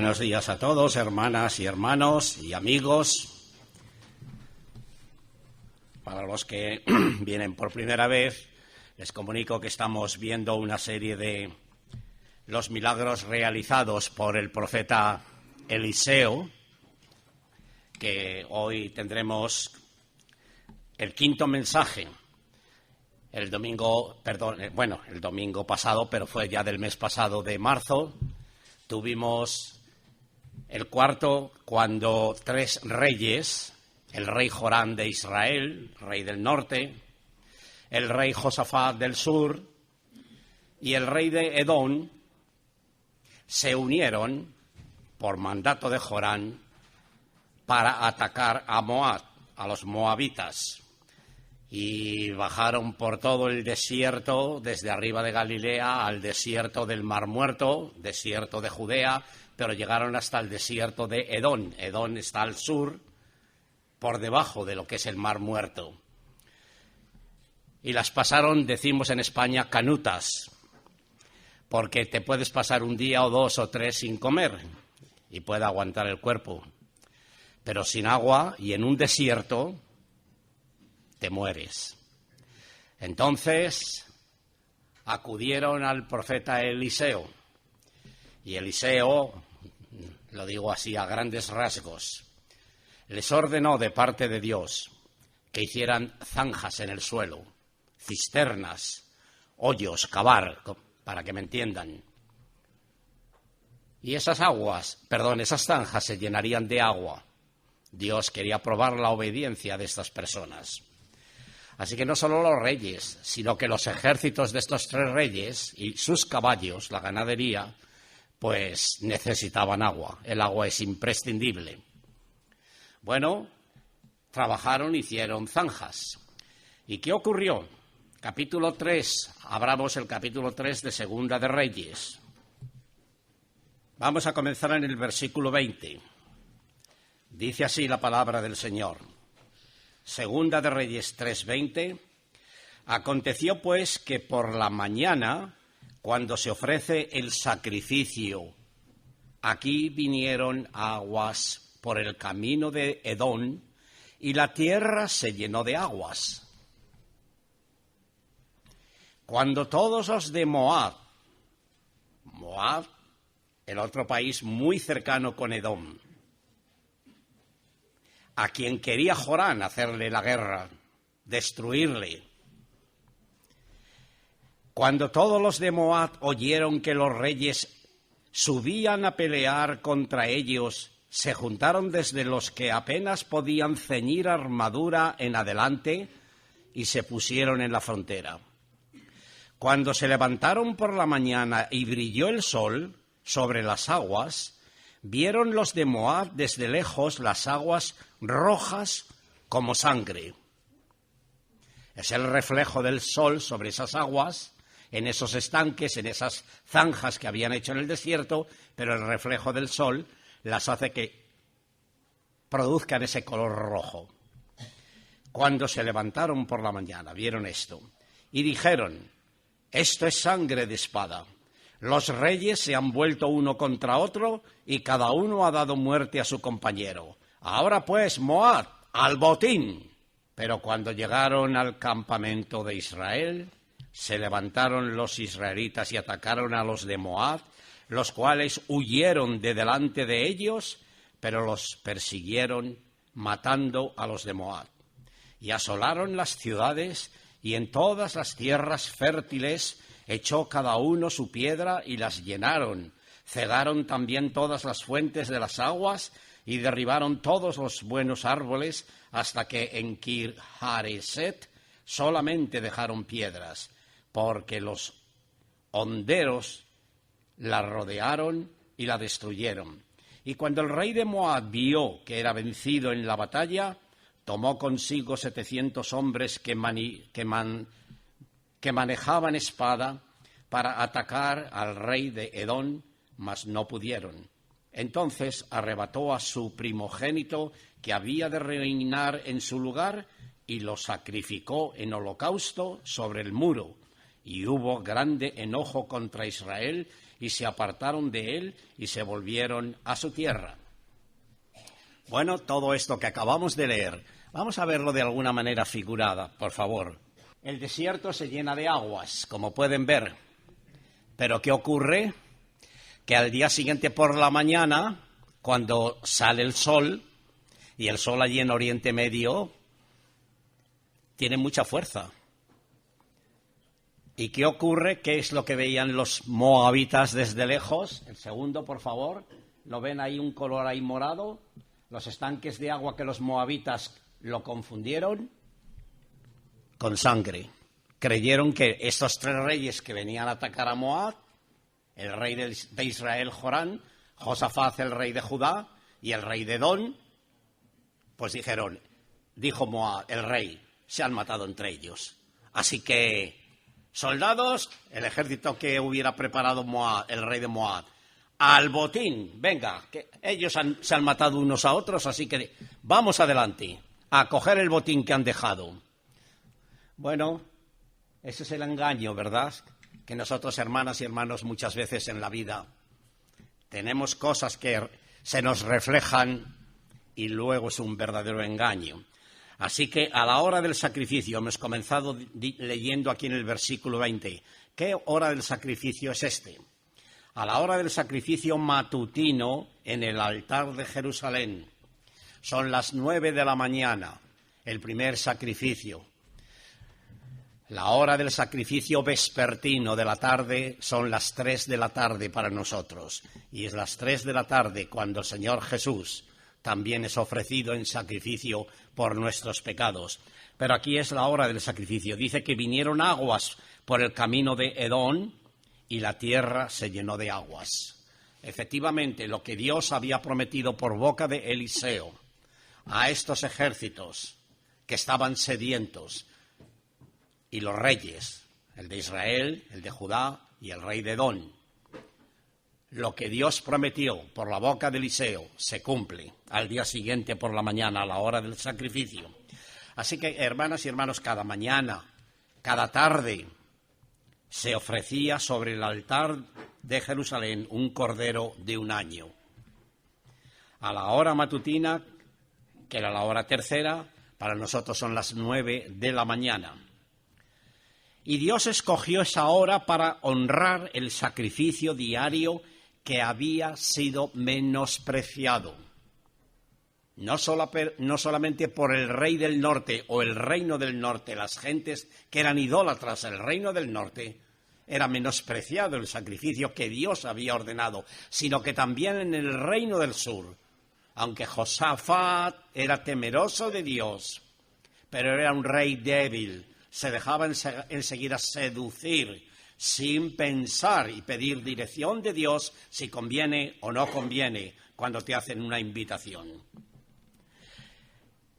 Buenos días a todos, hermanas y hermanos y amigos. Para los que vienen por primera vez, les comunico que estamos viendo una serie de los milagros realizados por el profeta Eliseo, que hoy tendremos el quinto mensaje. El domingo pasado, pero fue ya del mes pasado de marzo, tuvimos el cuarto cuando tres reyes, el rey Jorán de Israel, rey del norte, el rey Josafat del sur y el rey de Edom, se unieron por mandato de Jorán para atacar a Moab, a los moabitas. Y bajaron por todo el desierto, desde arriba de Galilea al desierto del Mar Muerto, desierto de Judea, pero llegaron hasta el desierto de Edom. Edom está al sur, por debajo de lo que es el Mar Muerto. Y las pasaron, decimos en España, canutas, porque te puedes pasar un día o dos o tres sin comer y puede aguantar el cuerpo. Pero sin agua y en un desierto te mueres. Entonces acudieron al profeta Eliseo, y Eliseo, lo digo así a grandes rasgos, les ordenó de parte de Dios que hicieran zanjas en el suelo, cisternas, hoyos, cavar, para que me entiendan. Y esas zanjas se llenarían de agua. Dios quería probar la obediencia de estas personas. Así que no solo los reyes, sino que los ejércitos de estos tres reyes y sus caballos, la ganadería, pues necesitaban agua. El agua es imprescindible. Bueno, trabajaron, hicieron zanjas. ¿Y qué ocurrió? Capítulo 3, abramos el capítulo 3 de Segunda de Reyes. Vamos a comenzar en el versículo 20. Dice así la palabra del Señor. Segunda de Reyes 3:20. Aconteció pues que por la mañana, cuando se ofrece el sacrificio, aquí vinieron aguas por el camino de Edom, y la tierra se llenó de aguas. Cuando todos los de Moab, el otro país muy cercano con Edom, a quien quería Jorán hacerle la guerra, destruirle. Cuando todos los de Moab oyeron que los reyes subían a pelear contra ellos, se juntaron desde los que apenas podían ceñir armadura en adelante y se pusieron en la frontera. Cuando se levantaron por la mañana y brilló el sol sobre las aguas, vieron los de Moab desde lejos las aguas rojas como sangre. Es el reflejo del sol sobre esas aguas, en esos estanques, en esas zanjas que habían hecho en el desierto, pero el reflejo del sol las hace que produzcan ese color rojo. Cuando se levantaron por la mañana, vieron esto y dijeron: esto es sangre de espada. Los reyes se han vuelto uno contra otro y cada uno ha dado muerte a su compañero. Ahora pues, Moab, al botín. Pero cuando llegaron al campamento de Israel, se levantaron los israelitas y atacaron a los de Moab, los cuales huyeron de delante de ellos, pero los persiguieron matando a los de Moab. Y asolaron las ciudades y en todas las tierras fértiles echó cada uno su piedra y las llenaron. Cegaron también todas las fuentes de las aguas y derribaron todos los buenos árboles hasta que en Kir-Hareset solamente dejaron piedras, porque los honderos la rodearon y la destruyeron. Y cuando el rey de Moab vio que era vencido en la batalla, tomó consigo 700 hombres que manejaban espada para atacar al rey de Edom, mas no pudieron. Entonces arrebató a su primogénito que había de reinar en su lugar y lo sacrificó en holocausto sobre el muro. Y hubo grande enojo contra Israel y se apartaron de él y se volvieron a su tierra. Bueno, todo esto que acabamos de leer, vamos a verlo de alguna manera figurada, por favor. El desierto se llena de aguas, como pueden ver. Pero ¿qué ocurre? Que al día siguiente por la mañana, cuando sale el sol, y el sol allí en Oriente Medio tiene mucha fuerza. ¿Y qué ocurre? ¿Qué es lo que veían los moabitas desde lejos? El segundo, por favor. ¿Lo ven ahí un color ahí morado? Los estanques de agua que los moabitas lo confundieron con sangre. Creyeron que estos tres reyes que venían a atacar a Moab, el rey de Israel, Jorán, Josafat, el rey de Judá, y el rey de Edom, pues dijo Moab, el rey, se han matado entre ellos. Así que, soldados, el ejército que hubiera preparado Moab, el rey de Moab, al botín, venga, que ellos se han matado unos a otros, así que vamos adelante, a coger el botín que han dejado. Bueno, ese es el engaño, ¿verdad? Que nosotros, hermanas y hermanos, muchas veces en la vida tenemos cosas que se nos reflejan y luego es un verdadero engaño. Así que a la hora del sacrificio, hemos comenzado leyendo aquí en el versículo 20, ¿qué hora del sacrificio es este? A la hora del sacrificio matutino en el altar de Jerusalén. Son las 9 de la mañana, el primer sacrificio. La hora del sacrificio vespertino de la tarde son las 3 de la tarde para nosotros. Y es las 3 de la tarde cuando el Señor Jesús también es ofrecido en sacrificio por nuestros pecados. Pero aquí es la hora del sacrificio. Dice que vinieron aguas por el camino de Edom y la tierra se llenó de aguas. Efectivamente, lo que Dios había prometido por boca de Eliseo a estos ejércitos que estaban sedientos, y los reyes, el de Israel, el de Judá y el rey de Edom. Lo que Dios prometió por la boca de Eliseo se cumple al día siguiente por la mañana, a la hora del sacrificio. Así que, hermanas y hermanos, cada mañana, cada tarde, se ofrecía sobre el altar de Jerusalén un cordero de un año. A la hora matutina, que era la hora tercera, para nosotros son las 9 de la mañana. Y Dios escogió esa hora para honrar el sacrificio diario que había sido menospreciado. No solamente por el rey del norte o el reino del norte, las gentes que eran idólatras, el reino del norte, era menospreciado el sacrificio que Dios había ordenado, sino que también en el reino del sur, aunque Josafat era temeroso de Dios, pero era un rey débil, se dejaba enseguida seducir sin pensar y pedir dirección de Dios si conviene o no conviene cuando te hacen una invitación.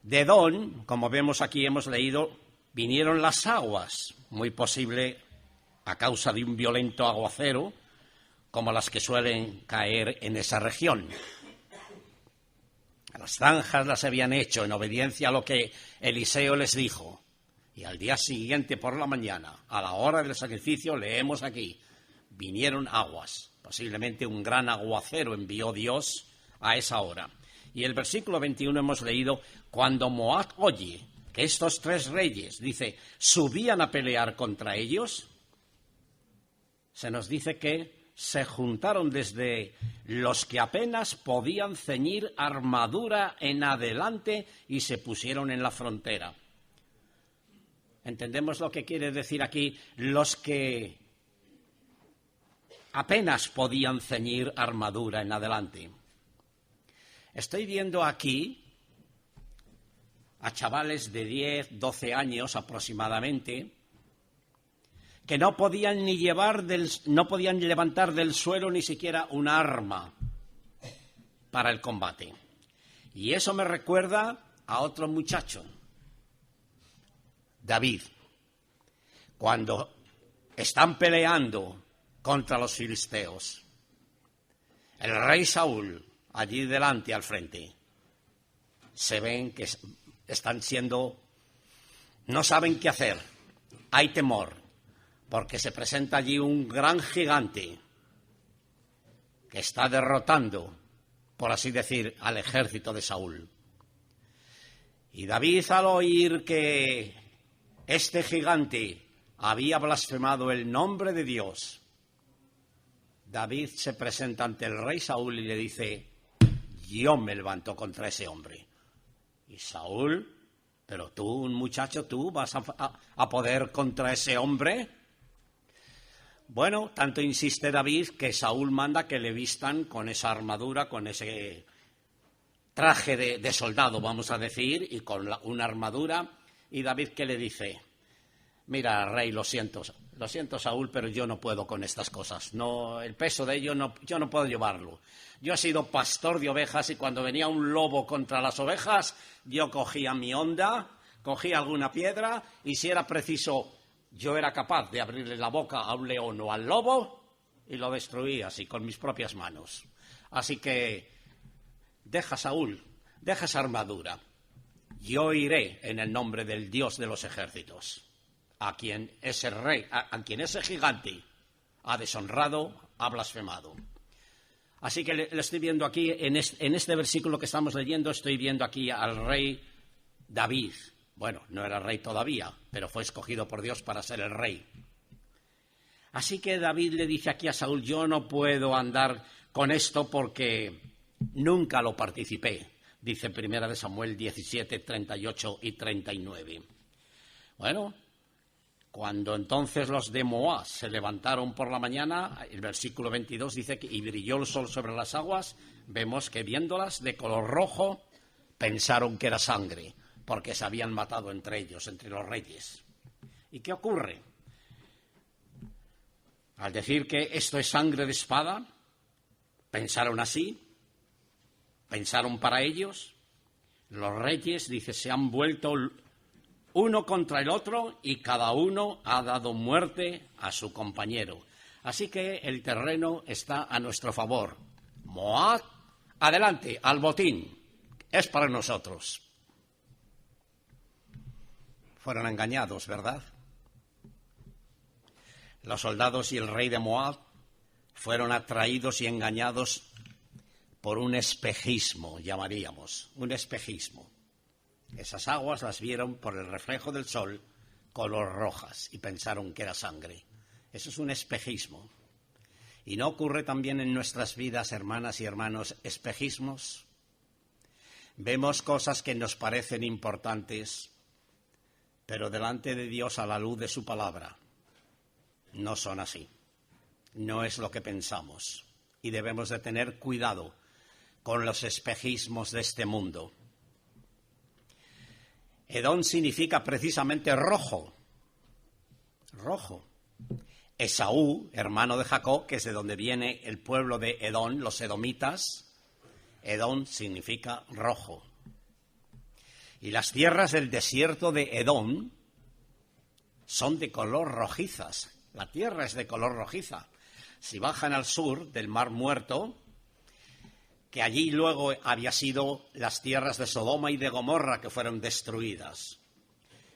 De Edom, como vemos aquí, hemos leído, vinieron las aguas, muy posible a causa de un violento aguacero, como las que suelen caer en esa región. Las zanjas las habían hecho en obediencia a lo que Eliseo les dijo. Y al día siguiente por la mañana, a la hora del sacrificio, leemos aquí, vinieron aguas. Posiblemente un gran aguacero envió Dios a esa hora. Y el versículo 21 hemos leído, cuando Moab oye que estos tres reyes, dice, subían a pelear contra ellos, se nos dice que se juntaron desde los que apenas podían ceñir armadura en adelante y se pusieron en la frontera. ¿Entendemos lo que quiere decir aquí? Los que apenas podían ceñir armadura en adelante. Estoy viendo aquí a chavales de 10, 12 años aproximadamente que no podían levantar del suelo ni siquiera un arma para el combate. Y eso me recuerda a otro muchacho, David, cuando están peleando contra los filisteos. El rey Saúl, allí delante, al frente, se ven que no saben qué hacer, hay temor, porque se presenta allí un gran gigante que está derrotando, por así decir, al ejército de Saúl. Y David, al oír que este gigante había blasfemado el nombre de Dios, David se presenta ante el rey Saúl y le dice: yo me levanto contra ese hombre. Y Saúl: pero tú, un muchacho, ¿tú vas a poder contra ese hombre? Bueno, tanto insiste David que Saúl manda que le vistan con esa armadura, con ese traje de soldado, vamos a decir, y con una armadura. Y David, ¿qué le dice? Mira, rey, lo siento, Saúl, pero yo no puedo con estas cosas. No, el peso de ello yo no puedo llevarlo. Yo he sido pastor de ovejas y cuando venía un lobo contra las ovejas, yo cogía mi honda, cogía alguna piedra y si era preciso, yo era capaz de abrirle la boca a un león o al lobo y lo destruía así con mis propias manos. Así que deja, Saúl, deja esa armadura. Yo iré en el nombre del Dios de los ejércitos, a quien ese rey, a quien ese gigante ha deshonrado, ha blasfemado. Así que le estoy viendo aquí, en este versículo que estamos leyendo, estoy viendo aquí al rey David. Bueno, no era rey todavía, pero fue escogido por Dios para ser el rey. Así que David le dice aquí a Saúl: yo no puedo andar con esto porque nunca lo participé. Dice en 1 Samuel 17, 38 y 39. Bueno, cuando entonces los de Moab se levantaron por la mañana, el versículo 22 dice que y brilló el sol sobre las aguas, vemos que viéndolas de color rojo, pensaron que era sangre, porque se habían matado entre ellos, entre los reyes. ¿Y qué ocurre? Al decir que esto es sangre de espada, pensaron así, pensaron para ellos, los reyes, dice, se han vuelto uno contra el otro y cada uno ha dado muerte a su compañero. Así que el terreno está a nuestro favor. Moab, adelante, al botín, es para nosotros. Fueron engañados, ¿verdad? Los soldados y el rey de Moab fueron atraídos y engañados por un espejismo, llamaríamos, un espejismo. Esas aguas las vieron por el reflejo del sol color rojas y pensaron que era sangre. Eso es un espejismo. ¿Y no ocurre también en nuestras vidas, hermanas y hermanos, espejismos? Vemos cosas que nos parecen importantes, pero delante de Dios, a la luz de su palabra, no son así. No es lo que pensamos. Y debemos de tener cuidado con los espejismos de este mundo. Edom significa precisamente rojo. Rojo. Esaú, hermano de Jacob, que es de donde viene el pueblo de Edom, los edomitas. Edom significa rojo. Y las tierras del desierto de Edom son de color rojizas. La tierra es de color rojiza. Si bajan al sur del Mar Muerto, que allí luego había sido las tierras de Sodoma y de Gomorra que fueron destruidas,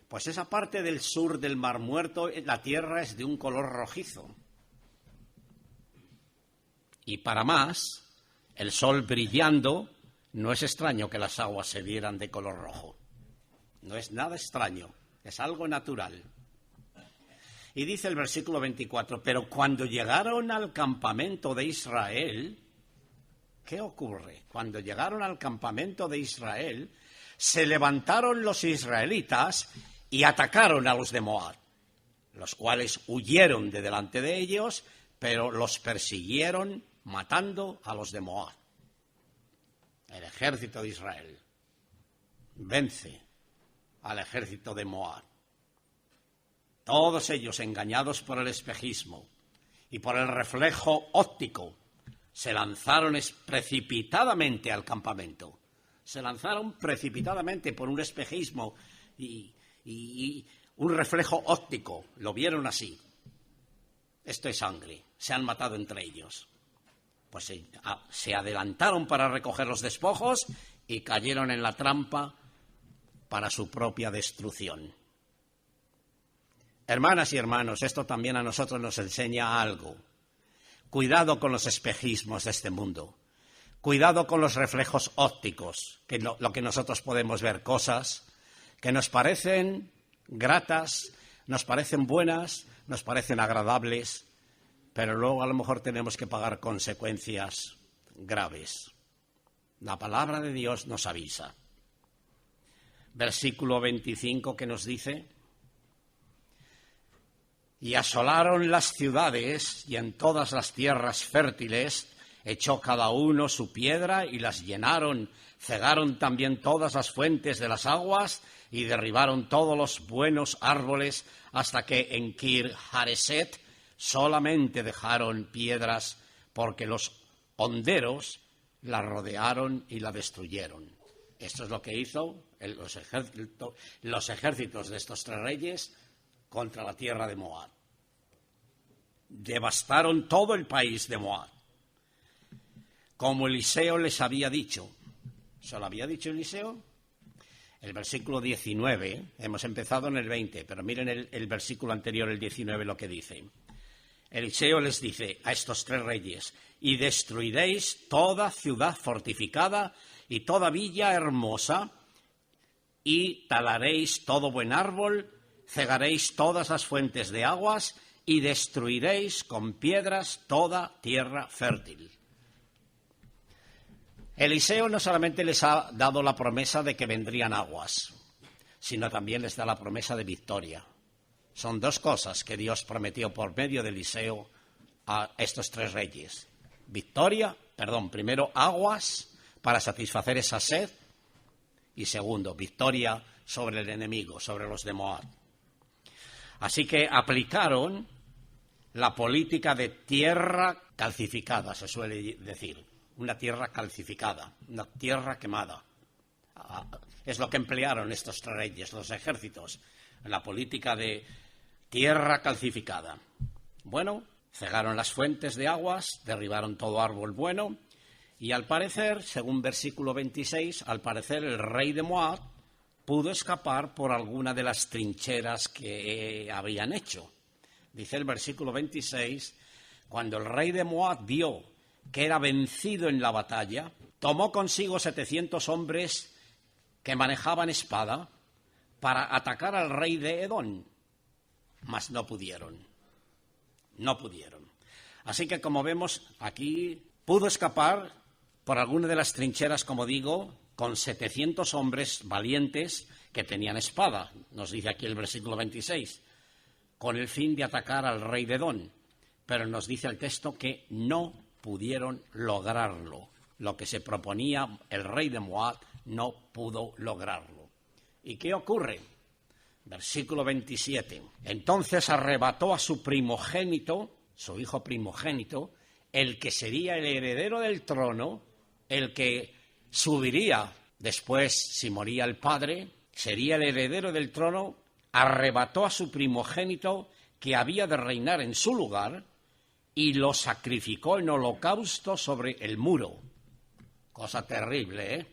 pues esa parte del sur del Mar Muerto, la tierra es de un color rojizo. Y para más, el sol brillando, no es extraño que las aguas se vieran de color rojo. No es nada extraño, es algo natural. Y dice el versículo 24, pero cuando llegaron al campamento de Israel, ¿qué ocurre? Cuando llegaron al campamento de Israel, se levantaron los israelitas y atacaron a los de Moab, los cuales huyeron de delante de ellos, pero los persiguieron matando a los de Moab. El ejército de Israel vence al ejército de Moab. Todos ellos, engañados por el espejismo y por el reflejo óptico, se lanzaron precipitadamente al campamento. Se lanzaron precipitadamente por un espejismo y un reflejo óptico. Lo vieron así. Esto es sangre. Se han matado entre ellos. Pues se adelantaron para recoger los despojos y cayeron en la trampa para su propia destrucción. Hermanas y hermanos, esto también a nosotros nos enseña algo. Cuidado con los espejismos de este mundo. Cuidado con los reflejos ópticos, que lo que nosotros podemos ver, cosas que nos parecen gratas, nos parecen buenas, nos parecen agradables, pero luego a lo mejor tenemos que pagar consecuencias graves. La palabra de Dios nos avisa. Versículo 25 que nos dice: y asolaron las ciudades y en todas las tierras fértiles echó cada uno su piedra y las llenaron, cegaron también todas las fuentes de las aguas y derribaron todos los buenos árboles hasta que en Kir Hareset solamente dejaron piedras porque los honderos la rodearon y la destruyeron. Esto es lo que hizo los ejércitos de estos tres reyes contra la tierra de Moab. Devastaron todo el país de Moab, como Eliseo les había dicho. ¿Se lo había dicho Eliseo? El versículo 19, hemos empezado en el 20, pero miren el versículo anterior, el 19, lo que dice. Eliseo les dice a estos tres reyes: y destruiréis toda ciudad fortificada y toda villa hermosa, y talaréis todo buen árbol, cegaréis todas las fuentes de aguas, y destruiréis con piedras toda tierra fértil. Eliseo no solamente les ha dado la promesa de que vendrían aguas, sino también les da la promesa de victoria. Son dos cosas que Dios prometió por medio de Eliseo a estos tres reyes. Primero aguas para satisfacer esa sed, y segundo, victoria sobre el enemigo, sobre los de Moab. Así que aplicaron la política de tierra calcificada, se suele decir, una tierra calcificada, una tierra quemada. Es lo que emplearon estos tres reyes, los ejércitos, en la política de tierra calcificada. Bueno, cegaron las fuentes de aguas, derribaron todo árbol bueno, y al parecer, según versículo 26, al parecer el rey de Moab pudo escapar por alguna de las trincheras que habían hecho. Dice el versículo 26, cuando el rey de Moab vio que era vencido en la batalla, tomó consigo 700 hombres que manejaban espada para atacar al rey de Edom, mas no pudieron. Así que, como vemos aquí, pudo escapar por alguna de las trincheras, como digo, con 700 hombres valientes que tenían espada, nos dice aquí el versículo 26, con el fin de atacar al rey de Edom. Pero nos dice el texto que no pudieron lograrlo. Lo que se proponía el rey de Moab no pudo lograrlo. ¿Y qué ocurre? Versículo 27. Entonces arrebató a su primogénito, su hijo primogénito, el que sería el heredero del trono, el que subiría después, si moría el padre, sería el heredero del trono, arrebató a su primogénito que había de reinar en su lugar y lo sacrificó en holocausto sobre el muro. Cosa terrible, ¿eh?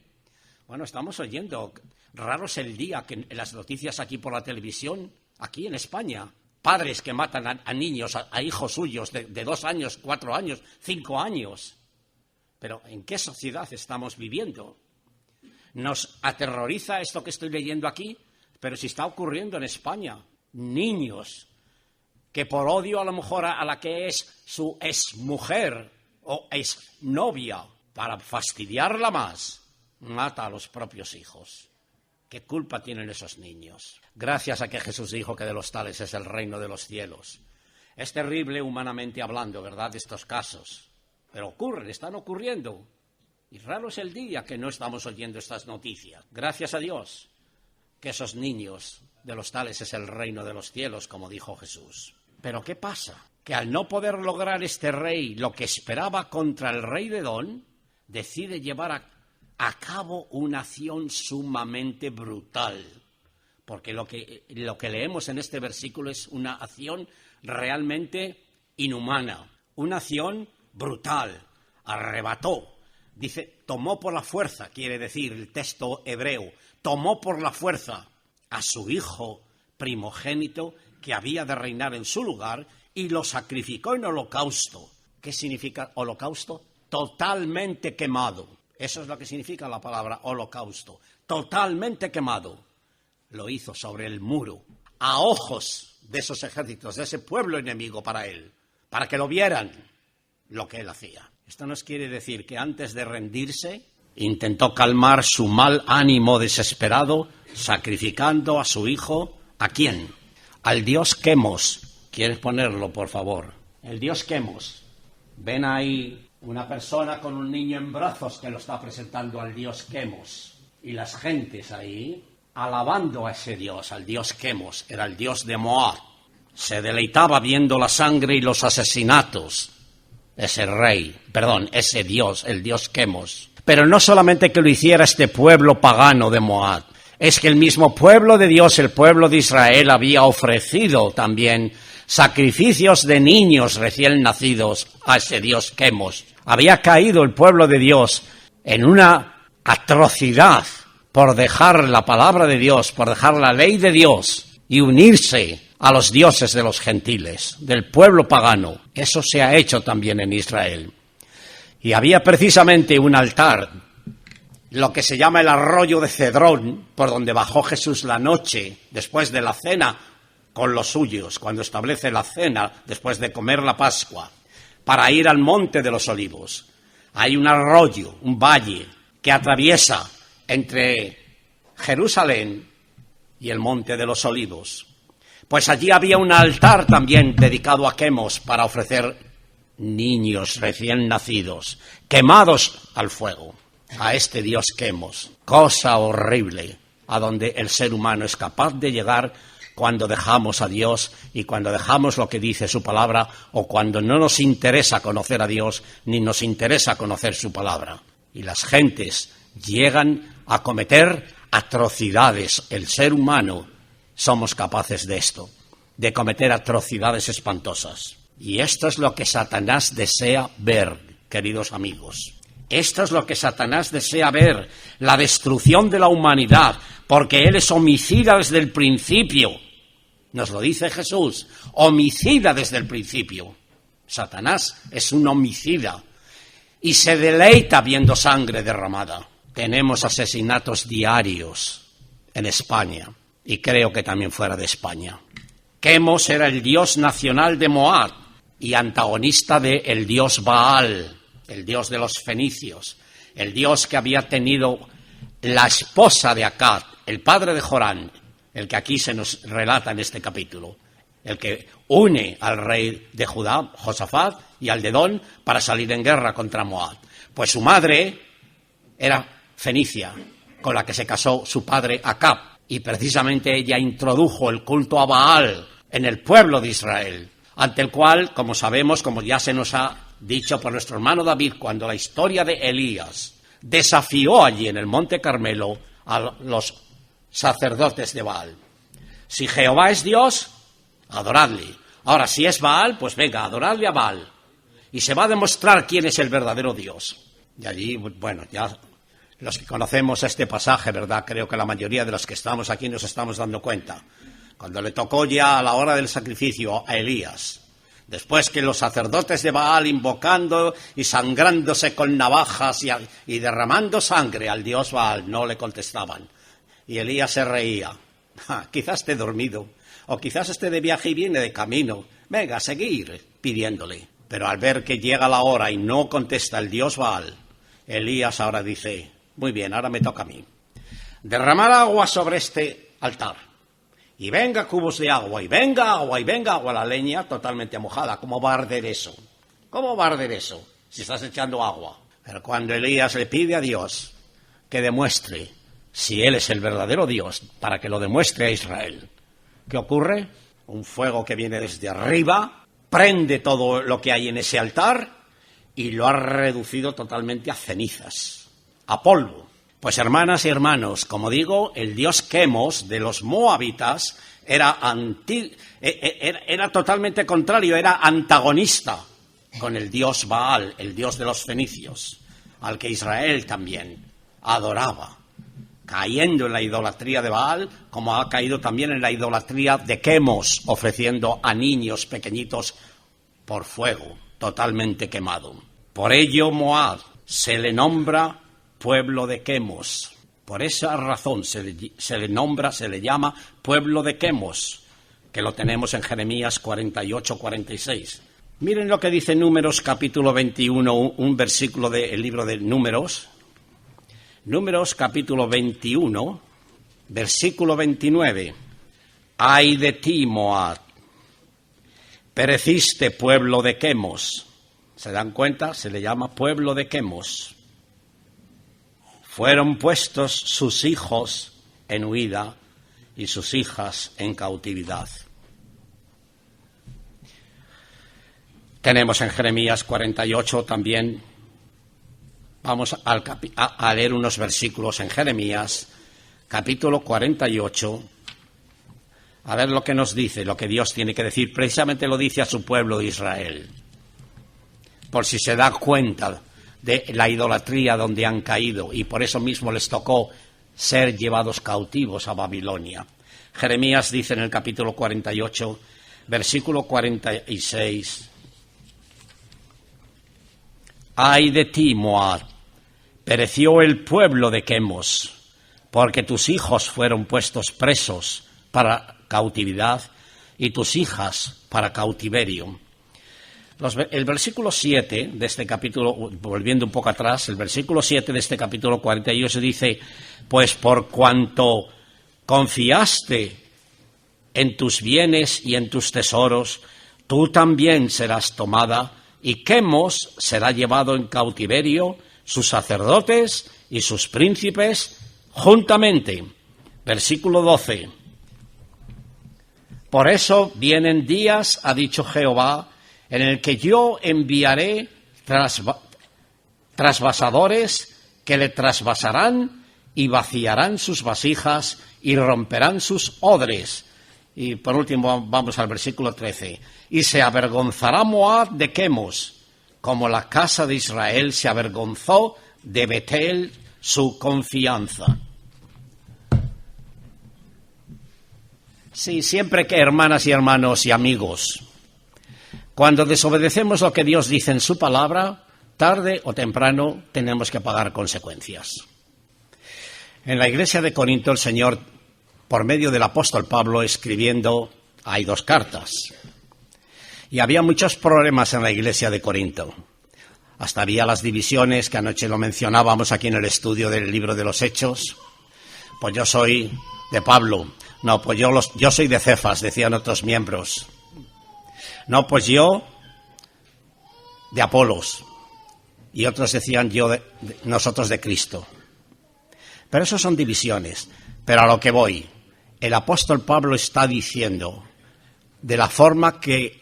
Bueno, estamos oyendo, raro es el día que en las noticias aquí por la televisión, aquí en España, padres que matan a niños, a hijos suyos de 2 años, 4 años, 5 años. Pero ¿en qué sociedad estamos viviendo? Nos aterroriza esto que estoy leyendo aquí, pero si está ocurriendo en España, niños que por odio a lo mejor a la que es su exmujer o exnovia, para fastidiarla más, mata a los propios hijos. ¿Qué culpa tienen esos niños? Gracias a que Jesús dijo que de los tales es el reino de los cielos. Es terrible humanamente hablando, ¿verdad?, de estos casos. Pero ocurren, están ocurriendo. Y raro es el día que no estamos oyendo estas noticias. Gracias a Dios que esos niños de los tales es el reino de los cielos, como dijo Jesús. Pero ¿qué pasa? Que al no poder lograr este rey lo que esperaba contra el rey de Edom, decide llevar a cabo una acción sumamente brutal. Porque lo que leemos en este versículo es una acción realmente inhumana, una acción brutal. Arrebató, dice, tomó por la fuerza, quiere decir el texto hebreo, tomó por la fuerza a su hijo primogénito que había de reinar en su lugar y lo sacrificó en holocausto. ¿Qué significa holocausto? Totalmente quemado. Eso es lo que significa la palabra holocausto. Totalmente quemado. Lo hizo sobre el muro, a ojos de esos ejércitos, de ese pueblo enemigo para él, para que lo vieran lo que él hacía. Esto nos quiere decir que antes de rendirse, intentó calmar su mal ánimo desesperado, sacrificando a su hijo. ¿A quién? Al dios Quemos. ¿Quieres ponerlo, por favor? El dios Quemos. Ven ahí una persona con un niño en brazos que lo está presentando al dios Quemos. Y las gentes ahí alabando a ese dios, al dios Quemos. Era el dios de Moab. Se deleitaba viendo la sangre y los asesinatos. Ese dios, el dios Quemos. Pero no solamente que lo hiciera este pueblo pagano de Moab, es que el mismo pueblo de Dios, el pueblo de Israel, había ofrecido también sacrificios de niños recién nacidos a ese dios Quemos. Había caído el pueblo de Dios en una atrocidad por dejar la palabra de Dios, por dejar la ley de Dios y unirse a los dioses de los gentiles, del pueblo pagano. Eso se ha hecho también en Israel. Y había precisamente un altar, lo que se llama el arroyo de Cedrón, por donde bajó Jesús la noche, después de la cena con los suyos, cuando establece la cena, después de comer la Pascua, para ir al monte de los Olivos. Hay un arroyo, un valle, que atraviesa entre Jerusalén y el monte de los Olivos. Pues allí había un altar también dedicado a Quemos para ofrecer niños recién nacidos, quemados al fuego, a este dios Quemos. Cosa horrible a donde el ser humano es capaz de llegar cuando dejamos a Dios y cuando dejamos lo que dice su palabra, o cuando no nos interesa conocer a Dios ni nos interesa conocer su palabra. Y las gentes llegan a cometer atrocidades. El ser humano somos capaces de esto, de cometer atrocidades espantosas. Y esto es lo que Satanás desea ver, queridos amigos. Esto es lo que Satanás desea ver, la destrucción de la humanidad, porque él es homicida desde el principio. Nos lo dice Jesús, homicida desde el principio. Satanás es un homicida y se deleita viendo sangre derramada. Tenemos asesinatos diarios en España y creo que también fuera de España. Quemos era el dios nacional de Moab y antagonista del dios Baal, el dios de los fenicios, el dios que había tenido la esposa de Acab, el padre de Jorán, el que aquí se nos relata en este capítulo, el que une al rey de Judá, Josafat, y al de Edom para salir en guerra contra Moab. Pues su madre era fenicia, con la que se casó su padre Acab, y precisamente ella introdujo el culto a Baal en el pueblo de Israel, ante el cual, como sabemos, como ya se nos ha dicho por nuestro hermano David, cuando la historia de Elías desafió allí en el Monte Carmelo a los sacerdotes de Baal. Si Jehová es Dios, adoradle. Ahora, si es Baal, pues venga, adoradle a Baal. Y se va a demostrar quién es el verdadero Dios. Y allí, bueno, ya los que conocemos este pasaje, ¿verdad? Creo que la mayoría de los que estamos aquí nos estamos dando cuenta. Cuando le tocó ya a la hora del sacrificio a Elías, después que los sacerdotes de Baal invocando y sangrándose con navajas y derramando sangre al dios Baal, no le contestaban. Y Elías se reía. Quizás esté dormido, o quizás esté de viaje y viene de camino. Venga, a seguir pidiéndole. Pero al ver que llega la hora y no contesta el dios Baal, Elías ahora dice, muy bien, ahora me toca a mí. Derramar agua sobre este altar. Y venga cubos de agua, y venga agua, la leña totalmente mojada. ¿Cómo va a arder eso? ¿Cómo va a arder eso si estás echando agua? Pero cuando Elías le pide a Dios que demuestre si él es el verdadero Dios, para que lo demuestre a Israel, ¿qué ocurre? Un fuego que viene desde arriba, prende todo lo que hay en ese altar y lo ha reducido totalmente a cenizas, a polvo. Pues hermanas y hermanos, como digo, el dios Quemos de los moabitas era totalmente contrario, era antagonista con el dios Baal, el dios de los fenicios, al que Israel también adoraba, cayendo en la idolatría de Baal, como ha caído también en la idolatría de Quemos, ofreciendo a niños pequeñitos por fuego, totalmente quemado. Por ello Moab se le nombra pueblo de Quemos. Por esa razón se le llama pueblo de Quemos, que lo tenemos en Jeremías 48-46. Miren lo que dice Números capítulo 21, un versículo del libro de Números. Números capítulo 21, versículo 29. Ay de ti, Moab, pereciste, pueblo de Quemos. ¿Se dan cuenta? Se le llama pueblo de Quemos. Fueron puestos sus hijos en huida y sus hijas en cautividad. Tenemos en Jeremías 48 también. Vamos a leer unos versículos en Jeremías, capítulo 48. A ver lo que nos dice, lo que Dios tiene que decir. Precisamente lo dice a su pueblo de Israel. Por si se da cuenta de la idolatría donde han caído, y por eso mismo les tocó ser llevados cautivos a Babilonia. Jeremías dice en el capítulo 48, versículo 46. Ay de ti, Moab, pereció el pueblo de Quemos, porque tus hijos fueron puestos presos para cautividad y tus hijas para cautiverio. El versículo 7 de este capítulo, volviendo un poco atrás, el versículo 7 de este capítulo 48 dice, pues por cuanto confiaste en tus bienes y en tus tesoros, tú también serás tomada, y Quemos será llevado en cautiverio, sus sacerdotes y sus príncipes juntamente. Versículo 12. Por eso vienen días, ha dicho Jehová, en el que yo enviaré trasvasadores que le trasvasarán y vaciarán sus vasijas y romperán sus odres. Y por último vamos al versículo 13. Y se avergonzará Moab de Quemos, como la casa de Israel se avergonzó de Betel, su confianza. Sí, siempre que, hermanas y hermanos y amigos, cuando desobedecemos lo que Dios dice en su palabra, tarde o temprano tenemos que pagar consecuencias. En la iglesia de Corinto, el Señor, por medio del apóstol Pablo, escribiendo, hay 2 cartas. Y había muchos problemas en la iglesia de Corinto. Hasta había las divisiones, que anoche lo mencionábamos aquí en el estudio del libro de los Hechos. Pues yo soy de Pablo. No, pues yo soy de Cefas, decían otros miembros. No, pues yo de Apolos. Y otros decían nosotros de Cristo. Pero eso son divisiones. Pero a lo que voy, el apóstol Pablo está diciendo de la forma que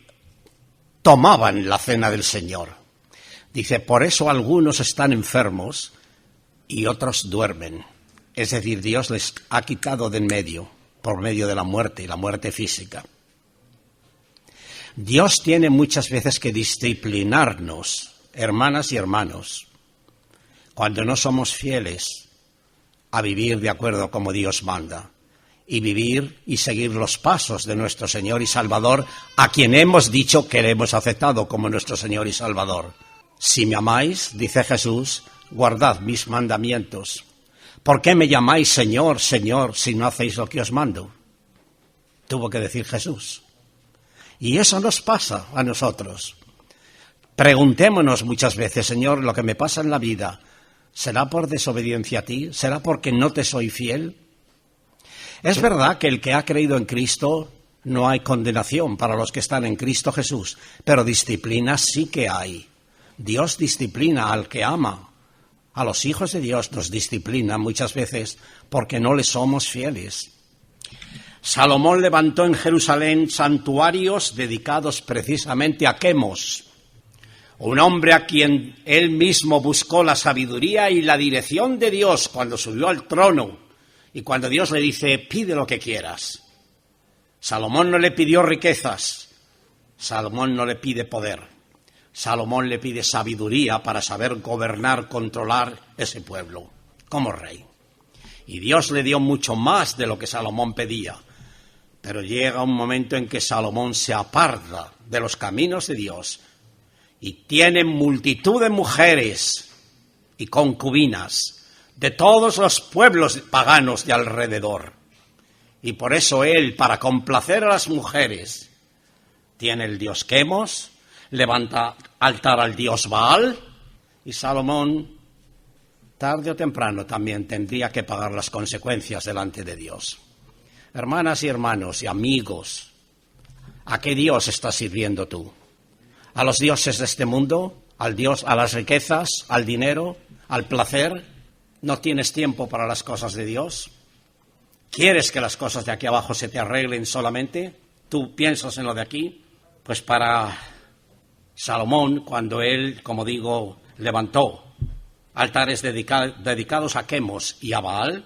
tomaban la cena del Señor. Dice, por eso algunos están enfermos y otros duermen. Es decir, Dios les ha quitado de en medio, por medio de la muerte física. Dios tiene muchas veces que disciplinarnos, hermanas y hermanos, cuando no somos fieles a vivir de acuerdo como Dios manda, y vivir y seguir los pasos de nuestro Señor y Salvador, a quien hemos dicho que le hemos aceptado como nuestro Señor y Salvador. Si me amáis, dice Jesús, guardad mis mandamientos. ¿Por qué me llamáis Señor, Señor, si no hacéis lo que os mando? Tuvo que decir Jesús. Y eso nos pasa a nosotros. Preguntémonos muchas veces, Señor, lo que me pasa en la vida, ¿será por desobediencia a ti? ¿Será porque no te soy fiel? Es verdad que el que ha creído en Cristo no hay condenación para los que están en Cristo Jesús, pero disciplina sí que hay. Dios disciplina al que ama. A los hijos de Dios nos disciplina muchas veces porque no le somos fieles. Salomón levantó en Jerusalén santuarios dedicados precisamente a Quemos, un hombre a quien él mismo buscó la sabiduría y la dirección de Dios cuando subió al trono y cuando Dios le dice, pide lo que quieras. Salomón no le pidió riquezas, Salomón no le pide poder, Salomón le pide sabiduría para saber gobernar, controlar ese pueblo como rey. Y Dios le dio mucho más de lo que Salomón pedía. Pero llega un momento en que Salomón se aparta de los caminos de Dios y tiene multitud de mujeres y concubinas de todos los pueblos paganos de alrededor. Y por eso él, para complacer a las mujeres, tiene el dios Quemos, levanta altar al dios Baal, y Salomón, tarde o temprano, también tendría que pagar las consecuencias delante de Dios. Hermanas y hermanos y amigos, ¿a qué Dios estás sirviendo tú? ¿A los dioses de este mundo? ¿Al Dios, a las riquezas, al dinero, al placer? ¿No tienes tiempo para las cosas de Dios? ¿Quieres que las cosas de aquí abajo se te arreglen solamente? ¿Tú piensas en lo de aquí? Pues para Salomón, cuando él, como digo, levantó altares dedicados a Quemos y a Baal,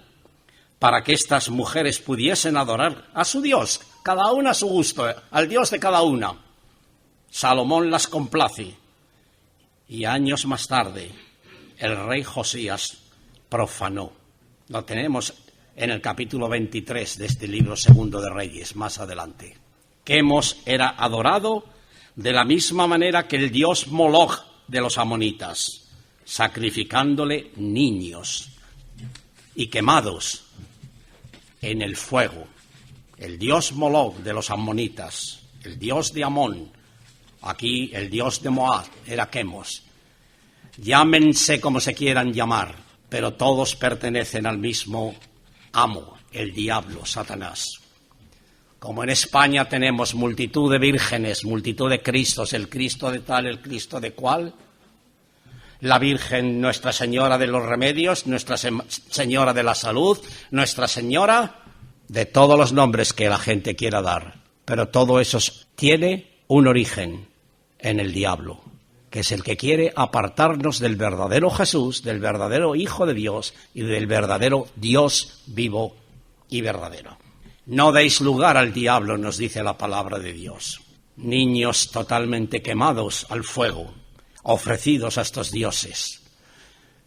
para que estas mujeres pudiesen adorar a su Dios, cada una a su gusto, al Dios de cada una. Salomón las complace. Y años más tarde, el rey Josías profanó. Lo tenemos en el capítulo 23 de este libro segundo de Reyes, más adelante. Quemos era adorado de la misma manera que el dios Moloch de los amonitas, sacrificándole niños y quemados en el fuego. El dios Moloch de los amonitas, el dios de Amón, aquí el dios de Moab era Quemos. Llámense como se quieran llamar, pero todos pertenecen al mismo amo, el diablo, Satanás. Como en España tenemos multitud de vírgenes, multitud de Cristos, el Cristo de tal, el Cristo de cual, la Virgen Nuestra Señora de los Remedios, Nuestra Señora de la Salud, Nuestra Señora de todos los nombres que la gente quiera dar. Pero todo eso tiene un origen en el diablo, que es el que quiere apartarnos del verdadero Jesús, del verdadero Hijo de Dios y del verdadero Dios vivo y verdadero. No deis lugar al diablo, nos dice la palabra de Dios. Niños totalmente quemados al fuego, ofrecidos a estos dioses.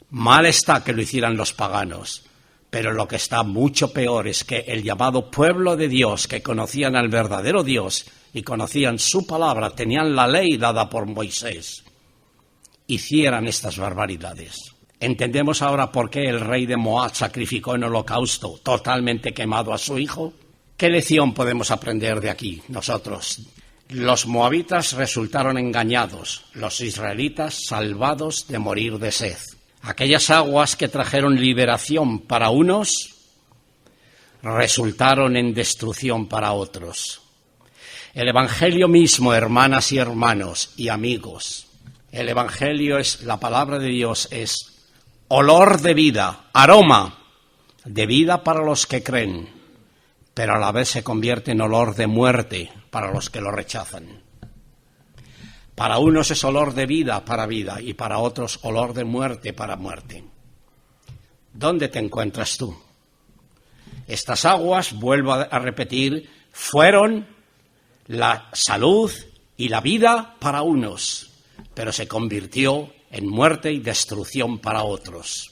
Mal está que lo hicieran los paganos, pero lo que está mucho peor es que el llamado pueblo de Dios, que conocían al verdadero Dios y conocían su palabra, tenían la ley dada por Moisés, hicieran estas barbaridades. ¿Entendemos ahora por qué el rey de Moab sacrificó en holocausto totalmente quemado a su hijo? ¿Qué lección podemos aprender de aquí nosotros? Los moabitas resultaron engañados, los israelitas salvados de morir de sed. Aquellas aguas que trajeron liberación para unos resultaron en destrucción para otros. El Evangelio mismo, hermanas y hermanos y amigos, el Evangelio es, la palabra de Dios es olor de vida, aroma de vida para los que creen, pero a la vez se convierte en olor de muerte para los que lo rechazan. Para unos es olor de vida para vida y para otros olor de muerte para muerte. ¿Dónde te encuentras tú? Estas aguas, vuelvo a repetir, fueron la salud y la vida para unos, pero se convirtió en muerte y destrucción para otros.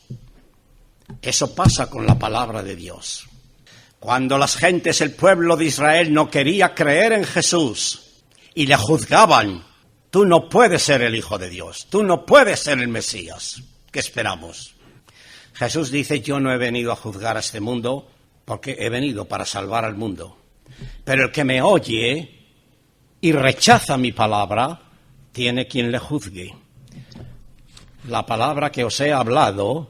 Eso pasa con la palabra de Dios. Cuando las gentes, el pueblo de Israel, no quería creer en Jesús y le juzgaban, tú no puedes ser el Hijo de Dios, tú no puedes ser el Mesías. ¿Qué esperamos? Jesús dice, yo no he venido a juzgar a este mundo porque he venido para salvar al mundo. Pero el que me oye y rechaza mi palabra, tiene quien le juzgue. La palabra que os he hablado,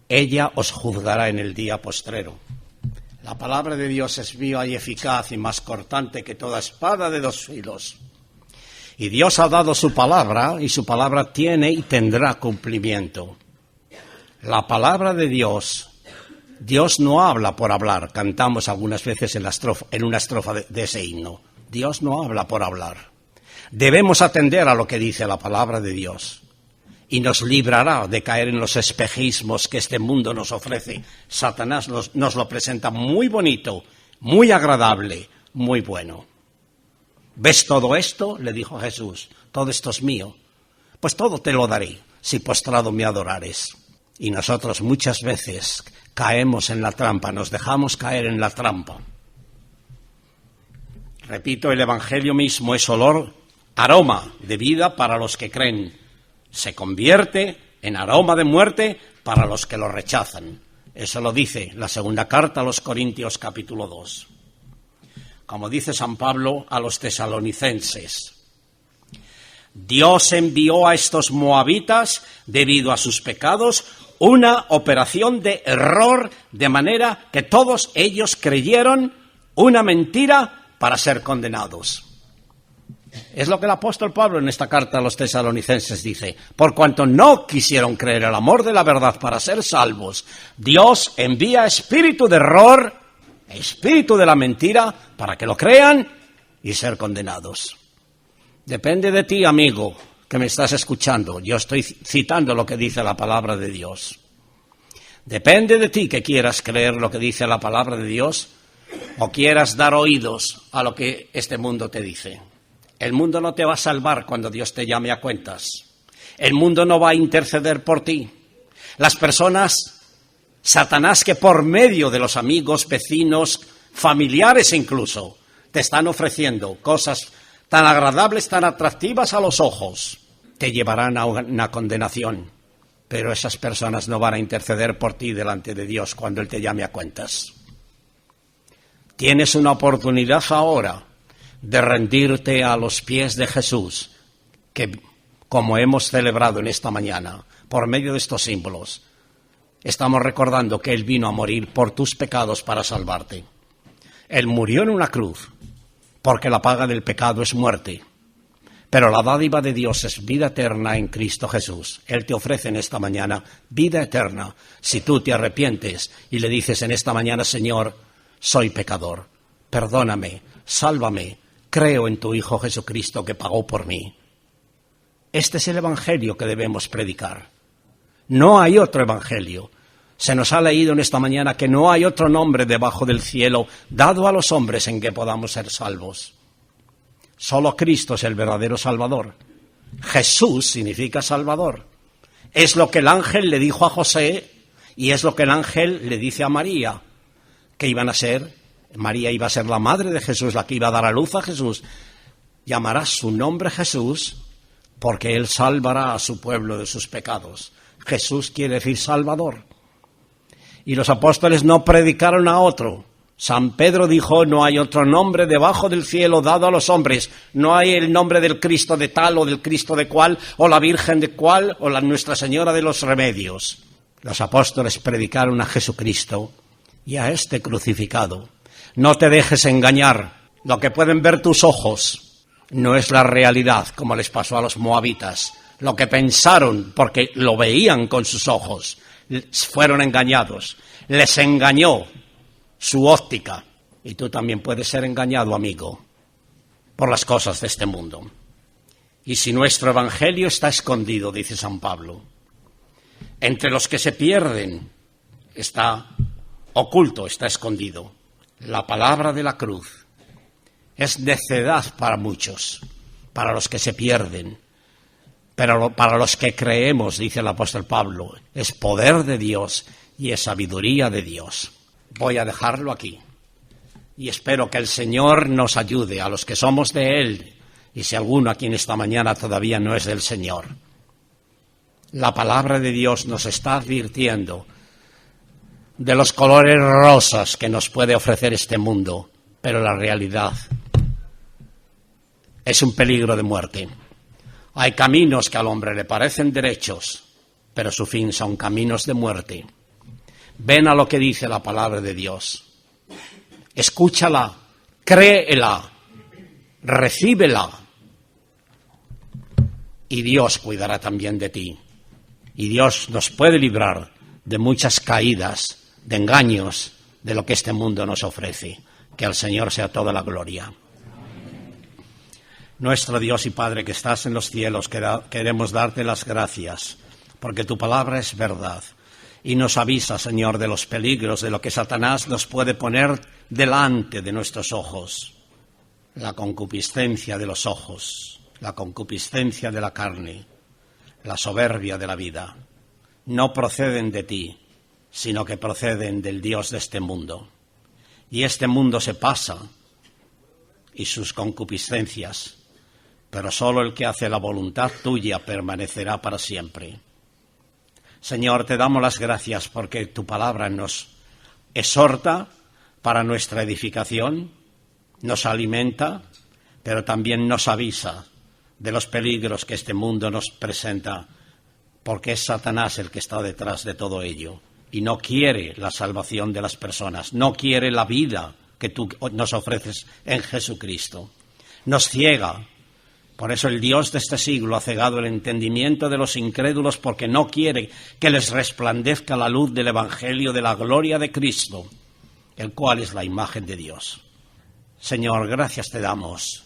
ella os juzgará en el día postrero. La palabra de Dios es viva y eficaz y más cortante que toda espada de 2 filos. Y Dios ha dado su palabra, y su palabra tiene y tendrá cumplimiento. La palabra de Dios, Dios no habla por hablar. Cantamos algunas veces en una estrofa de ese himno. Dios no habla por hablar. Debemos atender a lo que dice la palabra de Dios. Y nos librará de caer en los espejismos que este mundo nos ofrece. Satanás nos lo presenta muy bonito, muy agradable, muy bueno. ¿Ves todo esto? Le dijo Jesús. Todo esto es mío. Pues todo te lo daré, si postrado me adorares. Y nosotros muchas veces caemos en la trampa, nos dejamos caer en la trampa. Repito, el Evangelio mismo es olor aroma de vida para los que creen, se convierte en aroma de muerte para los que lo rechazan. Eso lo dice la segunda carta a los Corintios capítulo 2. Como dice San Pablo a los tesalonicenses, Dios envió a estos moabitas, debido a sus pecados, una operación de error, de manera que todos ellos creyeron una mentira para ser condenados. Es lo que el apóstol Pablo en esta carta a los tesalonicenses dice: por cuanto no quisieron creer el amor de la verdad para ser salvos, Dios envía espíritu de error, espíritu de la mentira, para que lo crean y ser condenados. Depende de ti, amigo, que me estás escuchando. Yo estoy citando lo que dice la palabra de Dios. Depende de ti que quieras creer lo que dice la palabra de Dios o quieras dar oídos a lo que este mundo te dice. El mundo no te va a salvar cuando Dios te llame a cuentas. El mundo no va a interceder por ti. Las personas, Satanás, que por medio de los amigos, vecinos, familiares incluso, te están ofreciendo cosas tan agradables, tan atractivas a los ojos, te llevarán a una condenación. Pero esas personas no van a interceder por ti delante de Dios cuando Él te llame a cuentas. Tienes una oportunidad ahora de rendirte a los pies de Jesús, que, como hemos celebrado en esta mañana, por medio de estos símbolos, estamos recordando que Él vino a morir por tus pecados para salvarte. Él murió en una cruz, porque la paga del pecado es muerte, pero la dádiva de Dios es vida eterna en Cristo Jesús. Él te ofrece en esta mañana vida eterna si tú te arrepientes y le dices en esta mañana: Señor, soy pecador, perdóname, sálvame, creo en tu Hijo Jesucristo que pagó por mí. Este es el evangelio que debemos predicar. No hay otro evangelio. Se nos ha leído en esta mañana que no hay otro nombre debajo del cielo dado a los hombres en que podamos ser salvos. Solo Cristo es el verdadero Salvador. Jesús significa Salvador. Es lo que el ángel le dijo a José y es lo que el ángel le dice a María, que iban a ser, María iba a ser la madre de Jesús, la que iba a dar a luz a Jesús. Llamará su nombre Jesús porque Él salvará a su pueblo de sus pecados. Jesús quiere decir Salvador. Y los apóstoles no predicaron a otro. San Pedro dijo: no hay otro nombre debajo del cielo dado a los hombres. No hay el nombre del Cristo de tal o del Cristo de cual, o la Virgen de cual, o la Nuestra Señora de los Remedios. Los apóstoles predicaron a Jesucristo y a este crucificado. No te dejes engañar. Lo que pueden ver tus ojos no es la realidad, como les pasó a los moabitas. Lo que pensaron, porque lo veían con sus ojos, fueron engañados. Les engañó su óptica. Y tú también puedes ser engañado, amigo, por las cosas de este mundo. Y si nuestro evangelio está escondido, dice San Pablo, entre los que se pierden está oculto, está escondido. La palabra de la cruz es necedad para muchos, para los que se pierden. Pero para los que creemos, dice el apóstol Pablo, es poder de Dios y es sabiduría de Dios. Voy a dejarlo aquí y espero que el Señor nos ayude a los que somos de Él, y si alguno aquí en esta mañana todavía no es del Señor. La palabra de Dios nos está advirtiendo de los colores rosas que nos puede ofrecer este mundo, pero la realidad es un peligro de muerte. Hay caminos que al hombre le parecen derechos, pero su fin son caminos de muerte. Ven a lo que dice la palabra de Dios. Escúchala, créela, recíbela. Y Dios cuidará también de ti. Y Dios nos puede librar de muchas caídas, de engaños, de lo que este mundo nos ofrece. Que al Señor sea toda la gloria. Nuestro Dios y Padre que estás en los cielos, queremos darte las gracias, porque tu palabra es verdad. Y nos avisa, Señor, de los peligros, de lo que Satanás nos puede poner delante de nuestros ojos. La concupiscencia de los ojos, la concupiscencia de la carne, la soberbia de la vida, no proceden de ti, sino que proceden del Dios de este mundo. Y este mundo se pasa, y sus concupiscencias, pero solo el que hace la voluntad tuya permanecerá para siempre. Señor, te damos las gracias porque tu palabra nos exhorta para nuestra edificación, nos alimenta, pero también nos avisa de los peligros que este mundo nos presenta, porque es Satanás el que está detrás de todo ello y no quiere la salvación de las personas, no quiere la vida que tú nos ofreces en Jesucristo. Nos ciega. Por eso el Dios de este siglo ha cegado el entendimiento de los incrédulos, porque no quiere que les resplandezca la luz del Evangelio de la gloria de Cristo, el cual es la imagen de Dios. Señor, gracias te damos,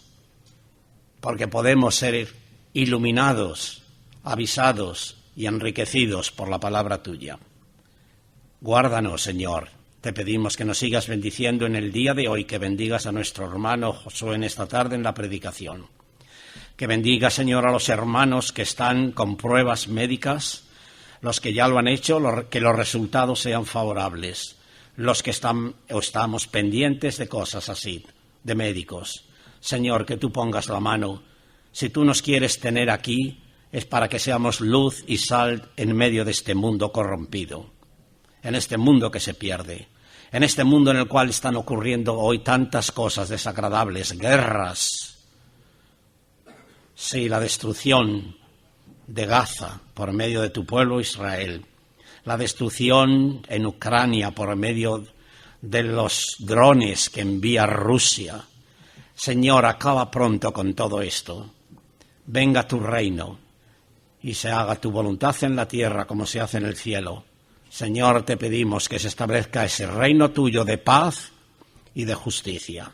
porque podemos ser iluminados, avisados y enriquecidos por la palabra tuya. Guárdanos, Señor. Te pedimos que nos sigas bendiciendo en el día de hoy, que bendigas a nuestro hermano Josué en esta tarde en la predicación. Que bendiga, Señor, a los hermanos que están con pruebas médicas, los que ya lo han hecho, que los resultados sean favorables, los que estamos pendientes de cosas así, de médicos. Señor, que tú pongas la mano. Si tú nos quieres tener aquí, es para que seamos luz y sal en medio de este mundo corrompido, en este mundo que se pierde, en este mundo en el cual están ocurriendo hoy tantas cosas desagradables, guerras. Sí, la destrucción de Gaza por medio de tu pueblo Israel, la destrucción en Ucrania por medio de los drones que envía Rusia. Señor, acaba pronto con todo esto. Venga tu reino y se haga tu voluntad en la tierra como se hace en el cielo. Señor, te pedimos que se establezca ese reino tuyo de paz y de justicia.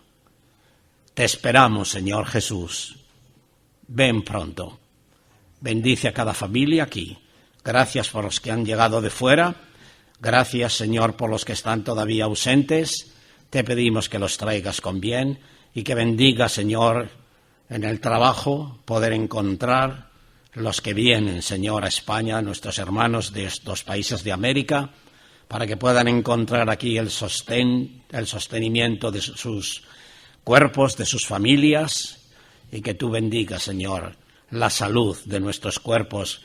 Te esperamos, Señor Jesús. Ven pronto. Bendice a cada familia aquí. Gracias por los que han llegado de fuera. Gracias, Señor, por los que están todavía ausentes. Te pedimos que los traigas con bien y que bendiga, Señor, en el trabajo poder encontrar los que vienen, Señor, a España, nuestros hermanos de estos países de América, para que puedan encontrar aquí el sostenimiento de sus cuerpos, de sus familias, y que tú bendigas, Señor, la salud de nuestros cuerpos,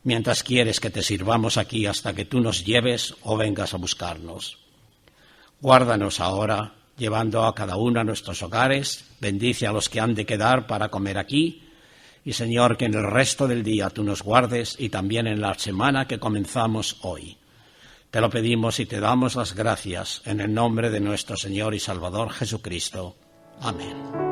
mientras quieres que te sirvamos aquí hasta que tú nos lleves o vengas a buscarnos. Guárdanos ahora, llevando a cada uno a nuestros hogares, bendice a los que han de quedar para comer aquí, y Señor, que en el resto del día tú nos guardes y también en la semana que comenzamos hoy. Te lo pedimos y te damos las gracias en el nombre de nuestro Señor y Salvador Jesucristo. Amén.